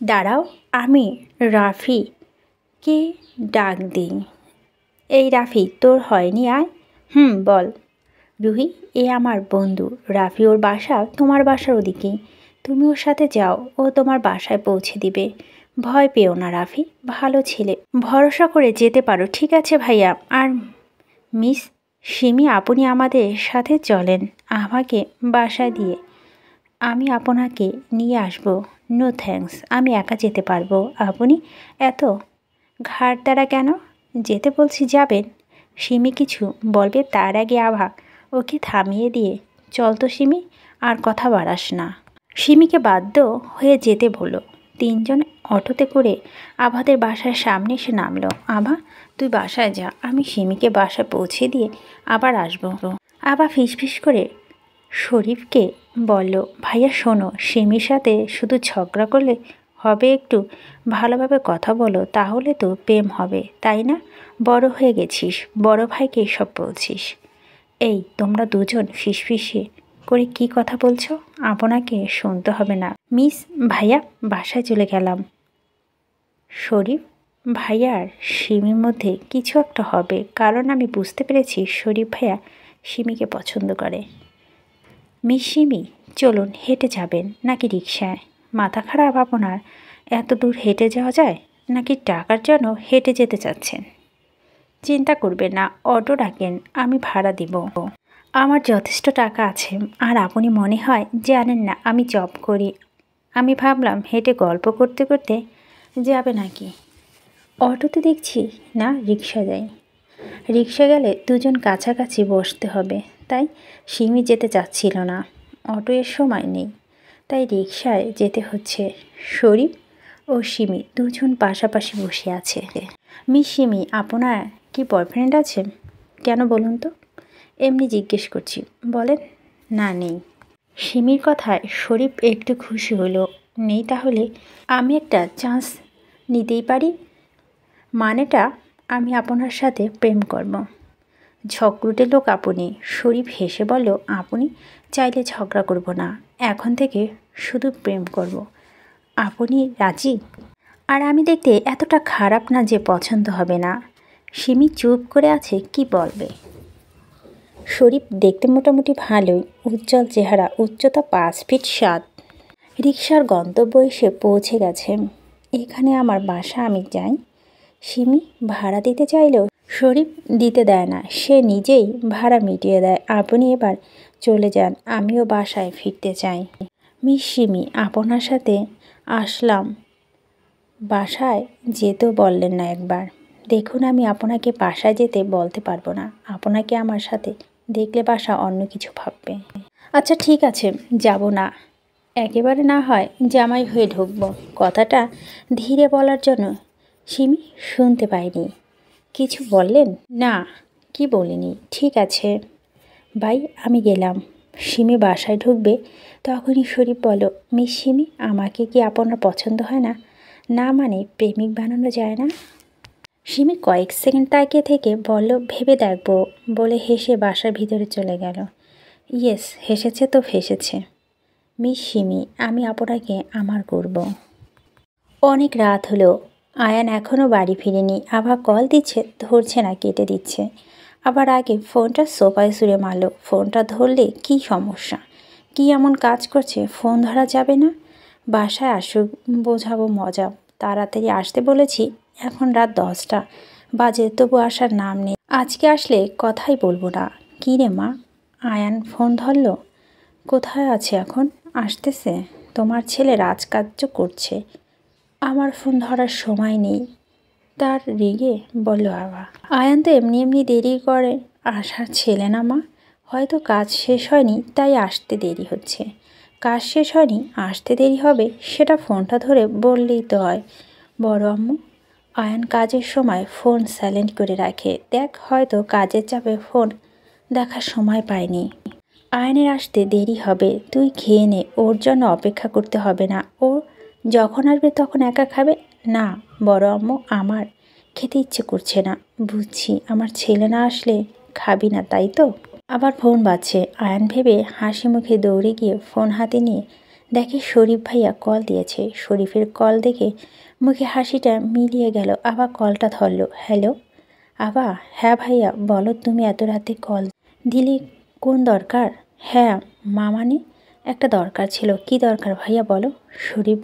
দাঁড়াও, আমি রাফিকে ডাক দিই। এই রাফি, তোর হয়নি? আয়। বল। রুহি, এ আমার বন্ধু রাফি, ওর বাসা তোমার বাসার ওদিকেই। তুমি ওর সাথে যাও, ও তোমার বাসায় পৌঁছে দিবে। ভয় পেও না রাফি, ভালো ছেলে, ভরসা করে যেতে পারো। ঠিক আছে ভাইয়া। আর মিস সিমি, আপনি আমাদের সাথে চলেন আমাকে বাসায় দিয়ে। আমি আপনাকে নিয়ে আসব। নো থ্যাঙ্কস, আমি একা যেতে পারবো। আপনি এত ঘাড় দ্বারা কেন? যেতে বলছি, যাবেন। সিমি কিছু বলবে তার আগে আভা ওকে থামিয়ে দিয়ে, চল তো সিমি, আর কথা বাড়াস না। সিমিকে বাধ্য হয়ে যেতে বলল। তিনজন অটোতে করে আভাদের বাসার সামনে এসে নামলো। আভা, তুই বাসায় যা, আমি সিমিকে বাসায় পৌঁছে দিয়ে আবার আসবো। আভা ফিসফিস করে শরীফকে বলল, ভাইয়া শোনো, সিমির সাথে শুধু ঝগড়া করলে হবে? একটু ভালোভাবে কথা বলো, তাহলে তো প্রেম হবে, তাই না? বড় হয়ে গেছিস, বড় ভাইকে এসব বলছিস। এই তোমরা দুজন ফিসফিসে করে কি কথা বলছো? আপনাকে শুনতে হবে না। মিস, ভাইয়া বাসায় চলে গেলাম। শরীফ ভাইয়ার সিমির মধ্যে কিছু একটা হবে, কারণ আমি বুঝতে পেরেছি শরীফ ভাইয়া সিমিকে পছন্দ করে। মিস সিমি, চলুন, হেঁটে যাবেন নাকি রিকশায়? মাথা খারাপ আপনার? এত দূর হেঁটে যাওয়া যায় নাকি টাকার জন্য হেঁটে যেতে চাচ্ছেন? চিন্তা করবেন না, অটো ডাকেন, আমি ভাড়া দিব। আমার যথেষ্ট টাকা আছে। আর আপনি মনে হয় জানেন না আমি জব করি। আমি ভাবলাম হেঁটে গল্প করতে করতে যাবে নাকি। অটোতে দেখছি না, রিকশা যাই। রিকশা গেলে দুজন কাছাকাছি বসতে হবে, তাই সিমি যেতে চাচ্ছিল না। অটো এর সময় নেই, তাই রিকশায় যেতে হচ্ছে। শরীফ ও সিমি দুজন পাশাপাশি বসে আছে। মিস সিমি, আপনার কি বয়ফ্রেন্ড আছে? কেন বলুন তো? এমনি জিজ্ঞেস করছি। বলেন। না, নেই। সিমির কথায় শরীফ একটু খুশি হলো। নেই? তাহলে আমি একটা চান্স নিতেই পারি। মানেটা, আমি আপনার সাথে প্রেম করব। ঝগড়ুটে লোক আপনি। শরীফ হেসে বলল, আপনি চাইলে ঝগড়া করব না, এখন থেকে শুধু প্রেম করব। আপনি রাজি? আর আমি দেখতে এতটা খারাপ না যে পছন্দ হবে না। সিমি চুপ করে আছে, কি বলবে। শরীফ দেখতে মোটামুটি ভালোই, উজ্জ্বল চেহারা, উচ্চতা 5 ফিট 7। রিকশার গন্তব্য এসে পৌঁছে গেছে। এখানে আমার বাসা, আমি যাই। সিমি ভাড়া দিতে চাইলেও শরীফ দিতে দেয় না, সে নিজেই ভাড়া মিটিয়ে দেয়। আপনি এবার চলে যান, আমিও বাসায় ফিরতে চাই। মিস সিমি, আপনার সাথে আসলাম, বাসায় যেতেও বললেন না একবার। দেখুন, আমি আপনাকে বাসায় যেতে বলতে পারবো না। আপনাকে আমার সাথে দেখলে বাসা অন্য কিছু ভাববে। আচ্ছা ঠিক আছে, যাব না। একেবারে না হয় জামাই হয়ে ঢুকবো। কথাটা ধীরে বলার জন্য সিমি শুনতে পায়নি। কিছু বললেন? না, কি বলিনি। ঠিক আছে ভাই, আমি গেলাম। সিমি বাসায় ঢুকবে, তখনই শরীফ বলল, মিস সিমি, আমাকে কি আপনার পছন্দ হয় না? না মানে প্রেমিক বানানো যায় না? সিমি কয়েক সেকেন্ড তাকিয়ে থেকে বলল, ভেবে দেখবো বলে হেসে বাসার ভিতরে চলে গেল। ইয়েস, হেসেছে তো ফেসেছে। মিস সিমি, আমি আপনাকে আমার করব। অনেক রাত হলো, আয়ান এখনও বাড়ি ফিরেনি। আভা কল দিচ্ছে, ধরছে না, কেটে দিচ্ছে। আবার আগে ফোনটা সোফায় ছুঁড়ে মারল। ফোনটা ধরলে কি সমস্যা? কি এমন কাজ করছে ফোন ধরা যাবে না? বাসায় আসুক, বোঝাবো মজা। তাড়াতাড়ি আসতে বলেছি, এখন রাত 10টা বাজে, তবু আসার নাম নেই। আজকে আসলে কথাই বলবো না। কী রে মা? আয়ান ফোন ধরল। কোথায় আছে এখন? আসতেছে। তোমার ছেলে রাজকার্য করছে, আমার ফোন ধরার সময় নেই। তার রেগে বলল আভা। আয়ান তো এমনি এমনি দেরি করে আসার ছেলে না মা। হয়তো কাজ শেষ হয়নি, তাই আসতে দেরি হচ্ছে। কাজ শেষ হয়নি, আসতে দেরি হবে, সেটা ফোনটা ধরে বললেই তো হয়। বড় আম্মু। আয়ান কাজের সময় ফোন সাইলেন্ট করে রাখে। দেখ, হয়তো কাজের চাপে ফোন দেখার সময় পায়নি। আয়নের আসতে দেরি হবে, তুই খেয়ে নে, ওর জন্য অপেক্ষা করতে হবে না। ও যখন আসবে তখন একা খাবে। না বড় আম্মু, আমার খেতে ইচ্ছে করছে না। বুঝছি, আমার ছেলে না আসলে খাবি না, তাই তো? আবার ফোন বাজছে। আয়ান ভেবে হাসি মুখে দৌড়ে গিয়ে ফোন হাতে নিয়ে দেখে শরীফ ভাইয়া কল দিয়েছে। শরীফের কল দেখে মুখে হাসিটা মিলিয়ে গেল। আবার কলটা ধরল। হ্যালো আবা। হ্যাঁ ভাইয়া বলো, তুমি এত রাতে কল দিলে, কোন দরকার? হ্যাঁ মানে একটা দরকার ছিল। কি দরকার ভাইয়া বলো? শরীফ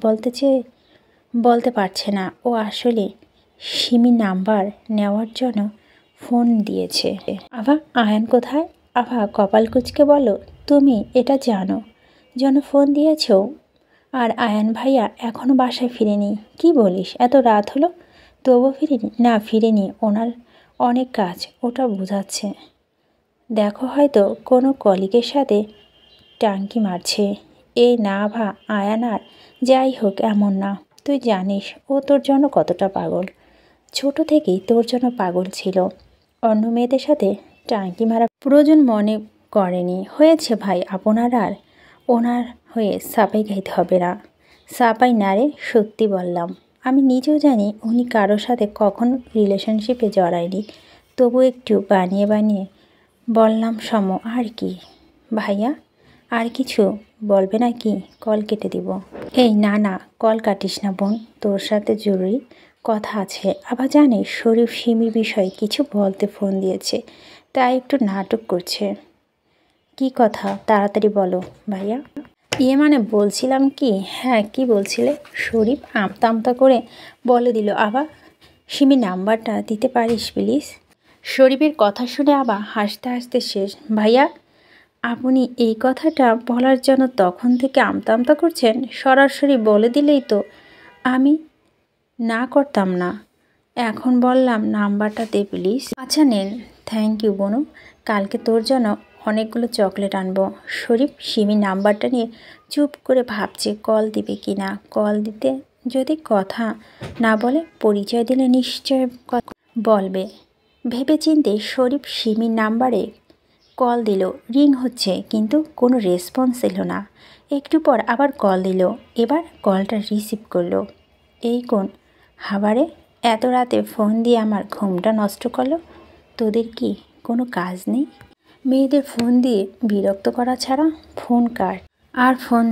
বলতে পারছে না। ও আসলে সিমির নাম্বার নেওয়ার জন্য ফোন দিয়েছে। আভা আয়ান কোথায়? আভা কপাল কুঁচকে বলো, তুমি এটা জানো জন্য ফোন দিয়েছ? আর আয়ান ভাইয়া এখনও বাসায় ফিরেনি? কি বলিস, এত রাত হলো তবু ফিরেনি? না ফিরেনি, ওনার অনেক কাজ, ওটা বোঝাচ্ছে। দেখো হয়তো কোনো কলিগের সাথে টাঙ্কি মারছে। এই না ভা, আয়ান আর যাই হোক এমন না। তুই জানিস ও তোর জন্য কতটা পাগল। ছোট থেকেই তোর জন্য পাগল ছিল। অন্য মেয়েদের সাথে টাঙ্কি মারা প্রয়োজন মনে করেনি। হয়েছে ভাই, আপনার আর ওনার হয়ে সাপাই গাইতে হবে না। সাপাই না রে, সত্যি বললাম। আমি নিজেও জানি উনি কারোর সাথে কখনো রিলেশনশিপে জড়ায়নি, তবু একটু বানিয়ে বানিয়ে বললাম সম। আর কি ভাইয়া, আর কিছু বলবে না কি? কল কেটে দিব। এই না না, কল কাটিস না বোন, তোর সাথে জরুরি কথা আছে। আবার জানিস শরীফ সিমির বিষয়ে কিছু বলতে ফোন দিয়েছে, তাই একটু নাটক করছে। কি কথা তাড়াতাড়ি বলো ভাইয়া। মানে বলছিলাম কি, হ্যাঁ কি বলছিলে? শরীফ আমতা আমতা করে বলে দিল। আবার সিমির নাম্বারটা দিতে পারিস প্লিজ? শরীফের কথা শুনে আবার হাসতে হাসতে শেষ। ভাইয়া আপনি এই কথাটা বলার জন্য তখন থেকে আমতা আমতা করছেন, সরাসরি বলে দিলেই তো আমি না করতাম না। এখন বললাম নাম্বারটা দে প্লিজ। আচ্ছা নেন। থ্যাংক ইউ বনু, কালকে তোর জন্য অনেকগুলো চকলেট আনবো। শরীফ সিমির নাম্বারটা নিয়ে চুপ করে ভাবছে কল দিবে কি না। কল দিতে যদি কথা না বলে, পরিচয় দিলে নিশ্চয় বলবে। ভেবেচিন্তে শরীফ সিমির নাম্বারে কল দিল। রিং হচ্ছে কিন্তু কোনো রেসপন্স এলো না। একটু পর আবার কল দিল। এবার কলটা রিসিভ করলো। এই কোন হাবারে এত রাতে ফোন দিয়ে আমার ঘুমটা নষ্ট করলো? তোদের কি কোনো কাজ নেই? মেয়েদের ফোন দিয়ে বিরক্ত করা ছাড়া? ফোন কাট, আর ফোন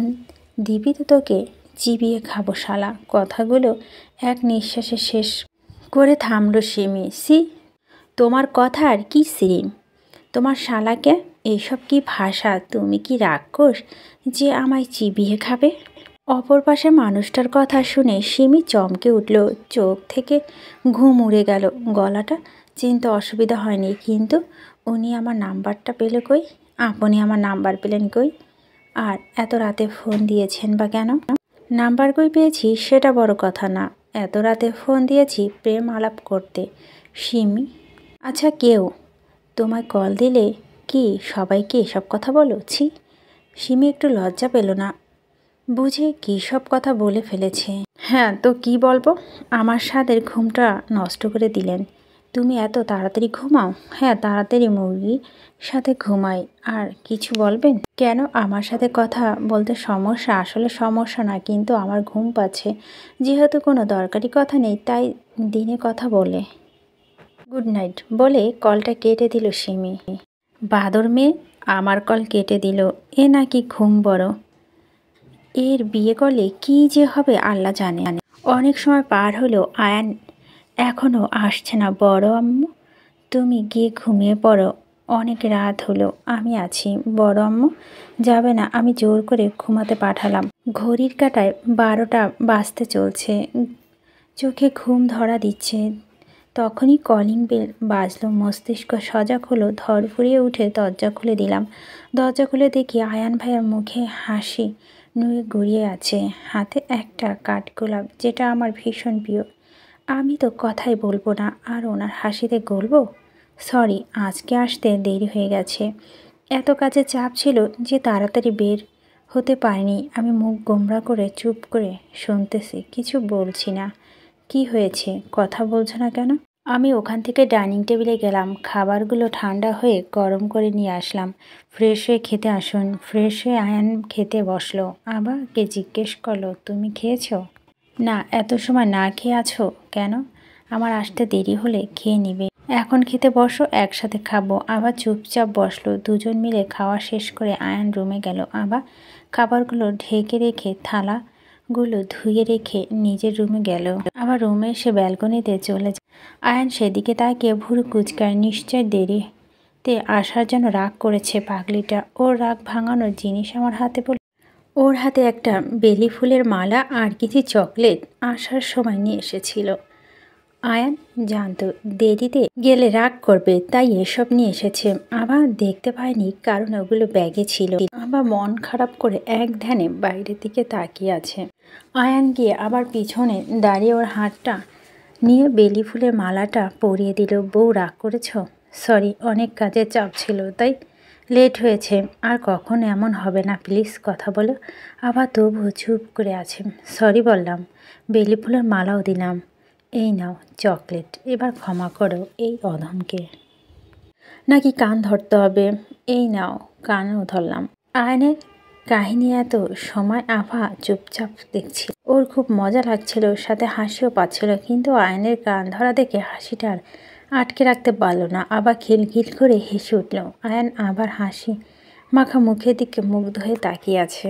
দিবি তো তোকে চিবিয়ে খাবো শালা। কথাগুলো এক নিঃশ্বাসে শেষ করে থামলো সিমি। তোমার কথার কি সিরিন? তোমার শালাকে এইসব কি ভাষা? তুমি কি রাক্ষস যে আমায় চিবিয়ে খাবে? অপর পাশে মানুষটার কথা শুনে সিমি চমকে উঠল। চোখ থেকে ঘুম উড়ে গেল। গলাটা চিনতে অসুবিধা হয়নি, কিন্তু উনি আমার নাম্বারটা পেলে কই? আপনি আমার নাম্বার পেলেন কই? আর এত রাতে ফোন দিয়েছেন বা কেন? নাম্বার কই পেয়েছি সেটা বড় কথা না, এত রাতে ফোন দিয়েছি প্রেম আলাপ করতে। সিমি আচ্ছা, কেউ তোমায় কল দিলে কি সবাইকে এসব কথা বলো? ছি। সিমি একটু লজ্জা পেল না, বুঝে কী সব কথা বলে ফেলেছে। হ্যাঁ তো কি বলবো, আমার সাদের ঘুমটা নষ্ট করে দিলেন। তুমি এত তাড়াতাড়ি ঘুমাও? হ্যাঁ তাড়াতাড়ি মুরগির সাথে ঘুমাই। আর কিছু বলবেন? কেন, আমার সাথে কথা বলতে সমস্যা? আসলে সমস্যা না, কিন্তু আমার ঘুম পাচ্ছে। যেহেতু কোনো দরকারি কথা নেই তাই দিনে কথা বলে। গুড নাইট বলে কলটা কেটে দিল সিমি। বাদর মেয়ে আমার কল কেটে দিল। এ নাকি ঘুম বড়, এর বিয়ে করলে কি যে হবে আল্লাহ জানে। অনেক সময় পার হলো, আয়ান এখনও আসছে না। বড় আম্মু তুমি গিয়ে ঘুমিয়ে পড়ো, অনেক রাত হলো, আমি আছি। বড় আম্মু যাবে না, আমি জোর করে ঘুমাতে পাঠালাম। ঘড়ির কাঁটায় 12টা বাজতে চলছে, চোখে ঘুম ধরা দিচ্ছে। তখনই কলিং বেল বাজলো। মস্তিষ্ক সজাগ হলো। ধরফরিয়ে উঠে দরজা খুলে দিলাম। দরজা খুলে দেখি আয়ান ভাইয়ার মুখে হাসি নুয়ে গড়িয়ে আছে, হাতে একটা কাঠগোলাপ যেটা আমার ভীষণ প্রিয়। আমি তো কথাই বলবো না, আর ওনার হাসিতে গলবো? সরি, আজকে আসতে দেরি হয়ে গেছে। এত কাজে চাপ ছিল যে তাড়াতাড়ি বের হতে পারিনি। আমি মুখ গোমড়া করে চুপ করে শুনতেছি, কিছু বলছি না। কি হয়েছে, কথা বলছো না কেন? আমি ওখান থেকে ডাইনিং টেবিলে গেলাম, খাবারগুলো ঠান্ডা হয়ে গরম করে নিয়ে আসলাম। ফ্রেশ হয়ে খেতে আসুন। ফ্রেশ হয়ে আয়ান খেতে বসলো। আবাকে জিজ্ঞেস করলো, তুমি খেয়েছো? না। এত সময় না খেয়ে আছো কেন? আমার আসতে দেরি হলে খেয়ে নিবে। এখন খেতে বসো, একসাথে খাবো। আবার চুপচাপ বসলো। দুজন মিলে খাওয়া শেষ করে আয়ান রুমে গেল। আবার খাবারগুলো ঢেকে রেখে থালাগুলো ধুয়ে রেখে নিজের রুমে গেল। আবার রুমে এসে ব্যালকনিতে চলে যায়। আয়ান সেদিকে তাকিয়ে ভুরু কুচকায়। নিশ্চয় দেরিতে আসার জন্য রাগ করেছে পাগলিটা। ওর রাগ ভাঙানোর জিনিস আমার হাতে বলে। ওর হাতে একটা বেলি ফুলের মালা আর কিছু চকলেট আসার সময় নিয়ে এসেছিল। আয়ান জানতো দেরিতে গেলে রাগ করবে, তাই এসব নিয়ে এসেছে। আবার দেখতে পায়নি কারণ ওগুলো ব্যাগে ছিল। আবার মন খারাপ করে এক ধ্যানে বাইরের দিকে তাকিয়ে আছে। আয়ান গিয়ে আবার পিছনে দাঁড়িয়ে ওর হাতটা নিয়ে বেলি ফুলের মালাটা পরিয়ে দিল। বউ রাগ করেছ? সরি, অনেক কাজের চাপ ছিল তাই লেট হয়েছে। আর কখন এমন হবে না, প্লিজ কথা বলো। আবার তবুও চুপ করে আছে। সরি বললাম, বেলি ফুলের মালাও দিলাম। এই নাও চকলেট, এবার ক্ষমা করো এই অধমকে। নাকি কান ধরতে হবে? এই নাও, কানও ধরলাম। আয়নের কাহিনী এত সময় আভা চুপচাপ দেখছিল। ওর খুব মজা লাগছিল, সাথে হাসিও পাচ্ছিল। কিন্তু আয়নের কান ধরা দেখে হাসিটা আর আটকে রাখতে পারলো না। আবার খিলখিল করে হেসে উঠল। আয়ান আবার হাসি মাখা মুখের দিকে মুগ্ধ হয়ে তাকিয়ে আছে।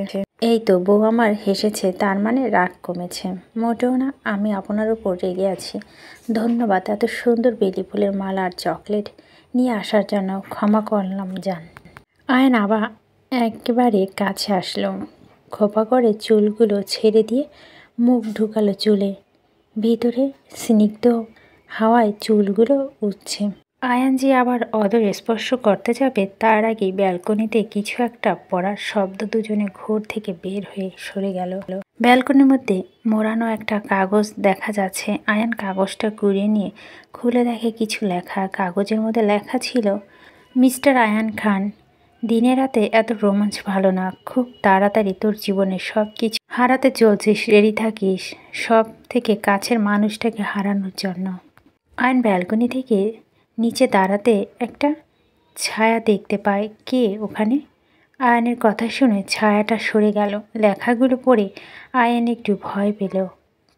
এই তো বউ আমার হেসেছে, তার মানে রাগ কমেছে। মোটেও না, আমি আপনার উপর রেগে আছি। ধন্যবাদ এত সুন্দর বেলি ফুলের মালা আর চকলেট নিয়ে আসার জন্য। ক্ষমা করলাম জান। আয়ন আবার একেবারে কাছে আসলো। খোপা করে চুলগুলো ছেড়ে দিয়ে মুখ ঢুকালো চুলে। ভিতরে স্নিগ্ধ হাওয়ায় চুলগুলো উঠছে। আয়ান যে আবার অদর স্পর্শ করতে যাবে তার আগেই ব্যালকনিতে কিছু একটা পড়ার শব্দ। দুজনে ঘোর থেকে বের হয়ে সরে গেল। ব্যালকনির মধ্যে মোড়ানো একটা কাগজ দেখা যাচ্ছে। আয়ান কাগজটা কুড়িয়ে নিয়ে খুলে দেখে কিছু লেখা। কাগজের মধ্যে লেখা ছিল, মিস্টার আয়ান খান, দিনে রাতে এত রোমাঞ্চ ভালো না। খুব তাড়াতাড়ি তোর জীবনে সব কিছু হারাতে চলছিস, রেডি থাকিস সব থেকে কাছের মানুষটাকে হারানোর জন্য। আয়ন ব্যালকনি থেকে নিচে দাঁড়াতে একটা ছায়া দেখতে পায়। কে ওখানে? আয়নের কথা শুনে ছায়াটা সরে গেল। লেখাগুলো পড়ে আয়ন একটু ভয় পেল,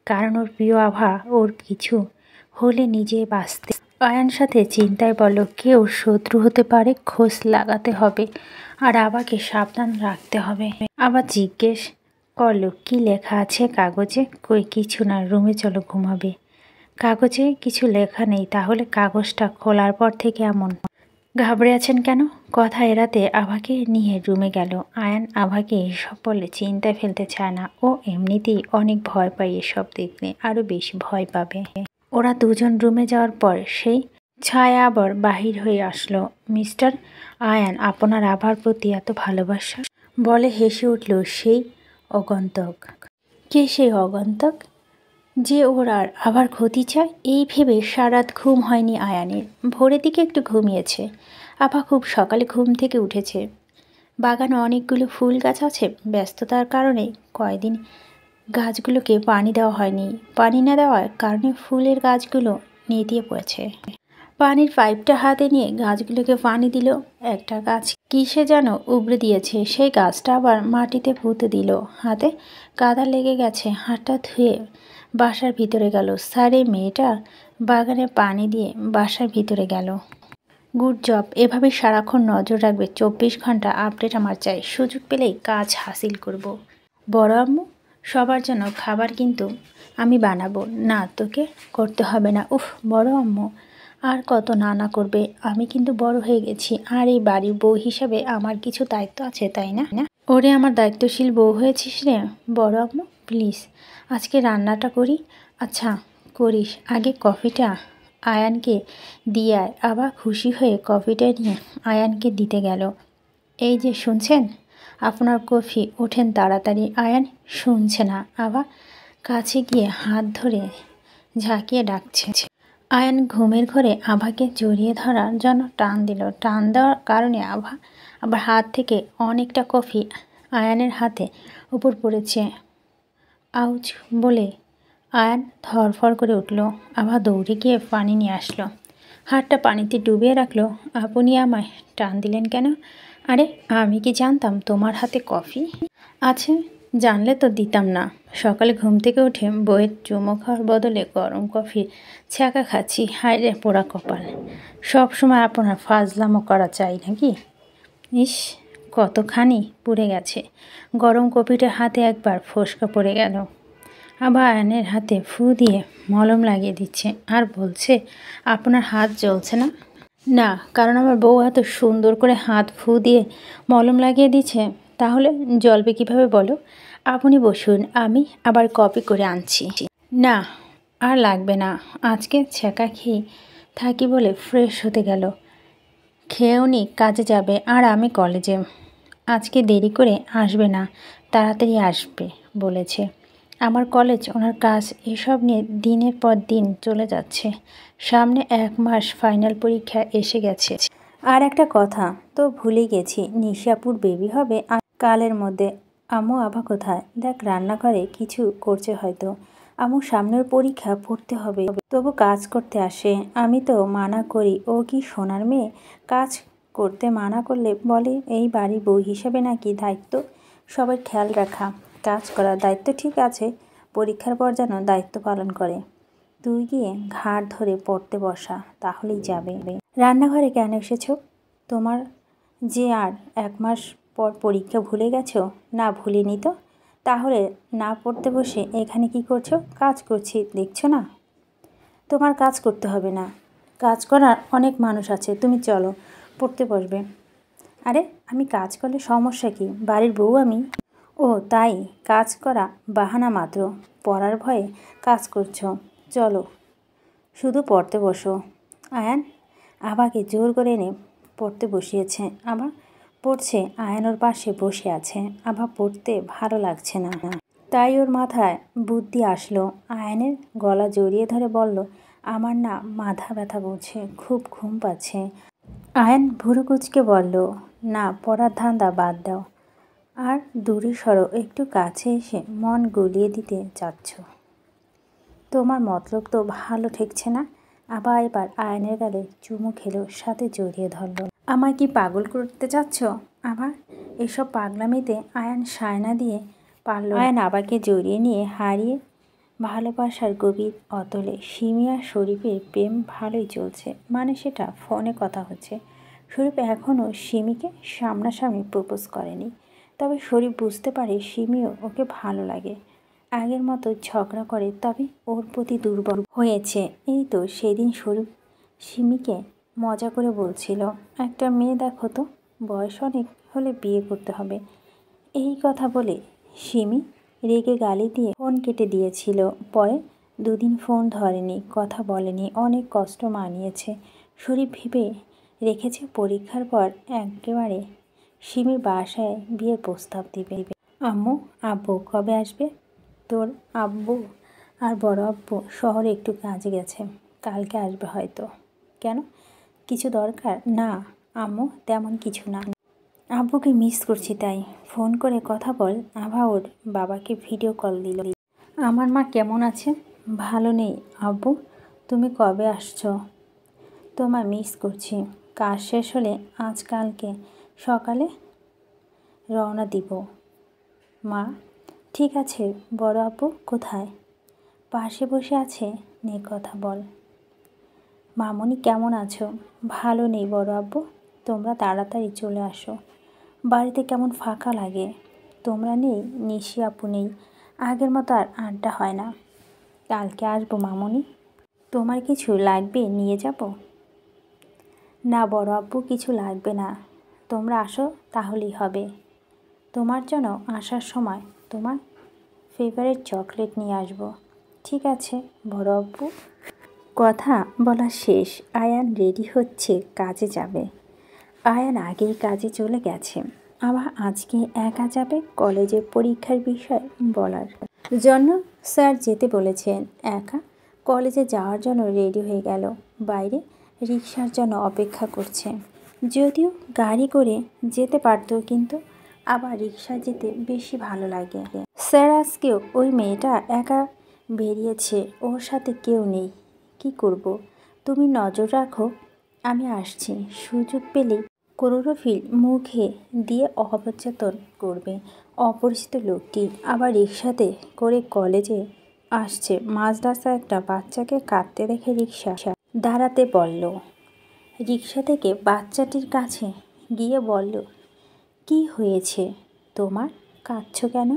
কারণ ওর প্রিয় আভা ওর কিছু হলে নিজে বাঁচতে। আয়ন সাথে চিন্তায় বলল, কেউ শত্রু হতে পারে, খোঁজ লাগাতে হবে আর আবাকে সাবধান রাখতে হবে। আবার জিজ্ঞেস করলো, কি লেখা আছে কাগজে? কই কিছু না, রুমে চলো ঘুমাবে। কাগজে কিছু লেখা নেই? তাহলে কাগজটা খোলার পর থেকে এমন ঘাবড়ে আছেন কেন? কথা এড়াতে আভাকে নিয়ে রুমে গেল। আয়ান আভাকে এসব বলে চিন্তায় ফেলতে চায় না। ও এমনিতেই অনেক ভয় পায়, এসব দেখলে আরও বেশি ভয় পাবে। ওরা দুজন রুমে যাওয়ার পর সেই ছায়া আবার বাহির হয়ে আসলো। মিস্টার আয়ান, আপনার আভার প্রতি এত ভালোবাসা, বলে হেসে উঠল সেই অগন্তক। কে সেই অগন্তক যে ওর আর আবার ক্ষতি চায়? এই ভেবে সারাত ঘুম হয়নি আয়ানের। ভোরের দিকে একটু ঘুমিয়েছে। আভা খুব সকালে ঘুম থেকে উঠেছে। বাগানে অনেকগুলো ফুল গাছ আছে। ব্যস্ততার কারণে কয়দিন গাছগুলোকে পানি দেওয়া হয়নি। পানি না দেওয়ার কারণে ফুলের গাছগুলো নেতিয়ে পড়েছে। পানির পাইপটা হাতে নিয়ে গাছগুলোকে পানি দিল। একটা গাছ কিসে যেন উবড়ে দিয়েছে, সেই গাছটা আবার মাটিতে পুঁতে দিল। হাতে কাদা লেগে গেছে। হাতটা ধুয়ে বাসার ভিতরে গেল। স্যার, এই মেয়েটা বাগানে পানি দিয়ে বাসার ভিতরে গেল। গুড জব, এভাবে সারাক্ষণ নজর রাখবে। 24 ঘন্টা আপডেট আমার চাই। সুযোগ পেলেই কাজ হাসিল করব। বড় আম্মু, সবার জন্য খাবার কিন্তু আমি বানাবো। না, তোকে করতে হবে না। উফ, বড় আম্মু আর কত না করবে? আমি কিন্তু বড় হয়ে গেছি, আর এই বাড়ির বউ হিসাবে আমার কিছু দায়িত্ব আছে, তাই না? ওরে, আমার দায়িত্বশীল বউ হয়েছিস রে। বড় আম্মু প্লিজ, আজকে রান্নাটা করি। আচ্ছা করিস, আগে কফিটা আয়ানকে দিয়ে আয়। আবার খুশি হয়ে কফিটা নিয়ে আয়ানকে দিতে গেল। এই যে শুনছেন, আপনার কফি, ওঠেন তাড়াতাড়ি। আয়ান শুনছে না। আবার কাছে গিয়ে হাত ধরে ঝাঁকিয়ে ডাকছে। আয়ান ঘুমের ঘরে আভাকে জড়িয়ে ধরার জন্য টান দিল। টান দেওয়ার কারণে আভা আবার হাত থেকে অনেকটা কফি আয়ানের হাতে উপর পড়েছে। আউচ বলে আয়ান ধরফর করে উঠল। আভা দৌড়ে গিয়ে পানি নিয়ে আসলো। হাতটা পানিতে ডুবিয়ে রাখলো। আপনি আমায় টান দিলেন কেন? আরে, আমি কি জানতাম তোমার হাতে কফি আছে? জানলে তো দিতাম না। সকালে ঘুম থেকে উঠে বইয়ের চুমো খাওয়ার বদলে গরম কফির ছ্যাঁকা খাচ্ছি। হায় রে পোড়া কপাল, সব সময় আপনার ফাজলামো করা চাই নাকি? ইস, কতখানি পুড়ে গেছে। গরম কপিটা হাতে একবার ফোসকা পড়ে গেল। আবার আয়নের হাতে ফু দিয়ে মলম লাগিয়ে দিচ্ছে আর বলছে, আপনার হাত জ্বলছে না? না, কারণ আমার বউ এত সুন্দর করে হাত ফু দিয়ে মলম লাগিয়ে দিচ্ছে। তাহলে জ্বলবে কীভাবে বলো? আপনি বসুন, আমি আবার কপি করে আনছি। না, আর লাগবে না। আজকে ছ্যাঁকা খেয়ে থাকি বলে ফ্রেশ হতে গেল। খেয়ে উনি কাজে যাবে আর আমি কলেজে। আজকে দেরি করে আসবে না, তাড়াতাড়ি আসবে বলেছে। আমার কলেজ, ওনার কাজ, এসব নিয়ে দিনের পর দিন চলে যাচ্ছে। সামনে 1 মাস ফাইনাল পরীক্ষা এসে গেছে। আর একটা কথা তো ভুলে গেছি, নিশাপুর বেবি হবে কালের মধ্যে। আম্মু আভা কোথায়? দেখ, রান্নাঘরে কিছু করছে হয়তো। আম্মু সামনের পরীক্ষা পড়তে হবে, তবু কাজ করতে আসে। আমি তো মানা করি, ও কি সোনার মেয়ে? কাজ করতে মানা করলে বলে এই বাড়ির বউ হিসেবে নাকি দায়িত্ব সবার খেয়াল রাখা, কাজ করার দায়িত্ব। ঠিক আছে, পরীক্ষার পর যেন দায়িত্ব পালন করে। তুই গিয়ে ঘাড় ধরে পড়তে বসা, তাহলেই যাবে। রান্নাঘরে কেন এসেছো? তোমার যে আর 1 মাস পর পরীক্ষা ভুলে গেছো? না, ভুলিনি তো। তাহলে না পড়তে বসে এখানে কি করছো? কাজ করছি, দেখছো না? তোমার কাজ করতে হবে না, কাজ করার অনেক মানুষ আছে। তুমি চলো, পড়তে বসবে। আরে, আমি কাজ করলে সমস্যা কি? বাড়ির বউ আমি। ও তাই, কাজ করা বাহানা মাত্র, পড়ার ভয়ে কাজ করছো। চলো, শুধু পড়তে বসো। আয়ান আভাকে জোর করে এনে পড়তে বসিয়েছে। আভা পড়ছে, আয়ান ওর পাশে বসে আছে। আভা পড়তে ভালো লাগছে না, তাই ওর মাথায় বুদ্ধি আসলো। আয়ানের গলা জড়িয়ে ধরে বলল, আমার না মাথা ব্যথা করছে, খুব ঘুম পাচ্ছে। আয়ান ভুরু কুচকে বলল, না, পড়ার ধান্দা বাদ দাও, আর দূরে সরো। একটু কাছে এসে মন গলিয়ে দিতে চাচ্ছ? তোমার মতলব তো ভালো ঠেকছে না। আবার এবার আয়নের গালে চুমু খেলো, সাথে জড়িয়ে ধরল। আমায় কি পাগল করতে চাচ্ছ? আবার এসব পাগলামিতে আয়ান সায়না দিয়ে পারল। আয়ান আবাকে জড়িয়ে নিয়ে হারিয়ে ভালোবাসার গভীর অতলে। সিমি আর শরীফের প্রেম ভালোই চলছে, মানে সেটা ফোনে কথা হচ্ছে। শরীফ এখনও সিমিকে সামনাসামনি প্রপোজ করেনি, তবে শরীফ বুঝতে পারে সিমিও ওকে ভালো লাগে। আগের মতো ঝগড়া করে, তবে ওর প্রতি দুর্বল হয়েছে। এই তো সেদিন শরীফ সিমিকে মজা করে বলছিল, একটা মেয়ে দেখো তো, বয়স অনেক হলে বিয়ে করতে হবে। এই কথা বলে সিমি রেগে গালি দিয়ে ফোন কেটে দিয়েছিল। পরে 2 দিন ফোন ধরেনি, কথা বলেনি, অনেক কষ্ট মানিয়েছে। শরীফ ভেবে রেখেছে পরীক্ষার পর একেবারে সিমির বাসায় বিয়ের প্রস্তাব দিবে। আম্মু আব্বু কবে আসবে? তোর আব্বু আর বড় আব্বু শহরে একটু কাজে গেছে, কালকে আসবে হয়তো। কেন, কিছু দরকার? না আম্মু, তেমন কিছু না। আব্বুকে মিস করছি, তাই ফোন করে কথা বল। আভা ওর বাবাকে ভিডিও কল দিল। আমার মা কেমন আছে? ভালো নেই আব্বু, তুমি কবে আসছো? তোমায় মিস করছি। কাজ শেষ হলে আজ কালকে সকালে রওনা দিব। মা ঠিক আছে। বড় আব্বু কোথায়? পাশে বসে আছে, নে কথা বল। মামুনি কেমন আছো? ভালো নেই বড় আব্বু, তোমরা তাড়াতাড়ি চলে আসো। বাড়িতে কেমন ফাঁকা লাগে। তোমরা নেই, নিশি আপু নেই, আগের মতো আর আড্ডা হয় না। কালকে আসবো মামুনি। তোমার কিছু লাগবে, নিয়ে যাব? না বড় আব্বু, কিছু লাগবে না, তোমরা আসো তাহলেই হবে। তোমার জন্য আসার সময় তোমার ফেভারিট চকলেট নিয়ে আসবো। ঠিক আছে বড় আব্বু। কথা বলা শেষ, আয়ান রেডি হচ্ছে, কাজে যাবে। আয়ান আগেই কাজে চলে গেছে। আবার আজকে একা যাবে কলেজের পরীক্ষার বিষয় বলার জন্য। স্যার যেতে বলেছেন। একা কলেজে যাওয়ার জন্য রেডি হয়ে গেল। বাইরে রিকশার জন্য অপেক্ষা করছে। যদিও গাড়ি করে যেতে পারত, কিন্তু আবার রিকশা যেতে বেশি ভালো লাগে। স্যার আজকেও ওই মেয়েটা একা বেরিয়েছে, ওর সাথে কেউ নেই। কি করব? তুমি নজর রাখো, আমি আসছি। সুযোগ পেলেই ক্লোরোফিল মুখে দিয়ে অপচেতন করবে। অপরিচিত লোকটি আবার রিকশাতে করে কলেজে আসছে। মাঝ রাস্তায় একটা বাচ্চাকে কাঁদতে দেখে রিকশা দাঁড়াতে বলল। রিকশা থেকে বাচ্চাটির কাছে গিয়ে বলল, কি হয়েছে তোমার, কাঁদছো কেন?